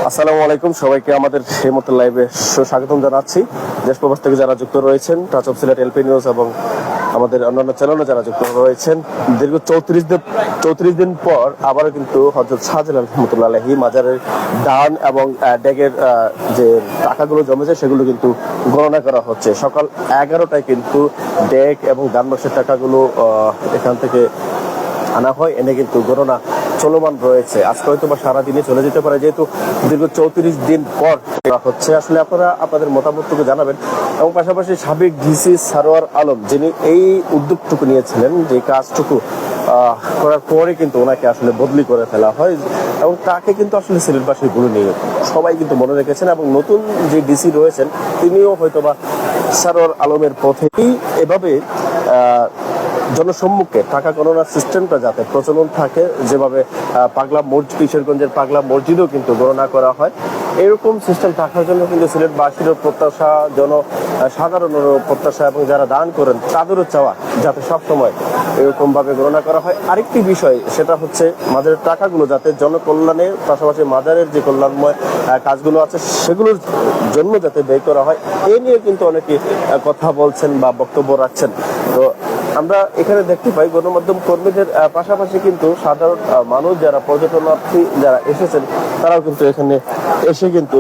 আসসালামু আলাইকুম সবাইকে আমাদের এই মুহূর্তে লাইভে স্বাগতম জানাচ্ছি। দেশ প্রবাস থেকে যারা যুক্ত রয়েছেন, touch of Sylhet LP news এবং আমাদের অন্যান্য চ্যানেলে যারা যুক্ত রয়েছেন, দীর্ঘ 34 দিন পর আবারও কিন্তু হযরত শাহজালাল রহমতুল্লাহ আলাইহি মাজারের দান এবং ডেগের যে টাকাগুলো জমেছে সেগুলো কিন্তু গণনা করা হচ্ছে। সকাল 11টায় কিন্তু ডেগ এবং দান বাক্সের টাকাগুলো এখান থেকে আনা হয়, এনে কিন্তু গণনা চলমান রয়েছে। আজকে হয়তো বা সারাদিনে চলে যেতে পারে, যেহেতু দীর্ঘ 34 দিন পর হচ্ছে। আসলে আপনারা আপনাদের মতামতটুকু জানাবেন এবং পাশাপাশি সাবেক ডিসি সারোয়ার আলম, যিনি এই উদ্যোগটুকু নিয়েছিলেন, যে কাজটুকু করার পরে কিন্তু ওনাকে আসলে বদলি করে ফেলা হয় এবং তাকে কিন্তু আসলে সিলেটবাসী ভুলে নিয়ে সবাই কিন্তু মনে রেখেছেন এবং নতুন যে ডিসি রয়েছেন তিনিও হয়তো বা সারোয়ার আলমের পথেই এভাবে জনসম্মুখে টাকা গণনার সিস্টেমটা যাতে প্রচলন থাকে, যেভাবে পাগলা মসজিদ, কিশোরগঞ্জের পাগলা মসজিদও কিন্তু গণনা করা হয়, এরকম সিস্টেম থাকার জন্য কিন্তু সিলেটবাসীরও প্রত্যাশা, সাধারণেরও প্রত্যাশা এবং যারা দান করেন তাদেরও চাওয়া যাতে সবসময় এরকম ভাবে গণনা করা হয়। আরেকটি বিষয়, সেটা হচ্ছে মাজারের টাকাগুলো যাতে জনকল্যাণে পাশাপাশি মাজারের যে কল্যাণময় কাজগুলো আছে সেগুলোর জন্য যাতে ব্যয় করা হয়, এ নিয়ে কিন্তু অনেকে কথা বলছেন বা বক্তব্য রাখছেন। তো আমরা এখানে দেখতে পাই গণমাধ্যম কর্মীদের পাশাপাশি কিন্তু সাধারণ মানুষ যারা পর্যটনার্থী যারা এসেছেন তারাও কিন্তু এখানে এসে কিন্তু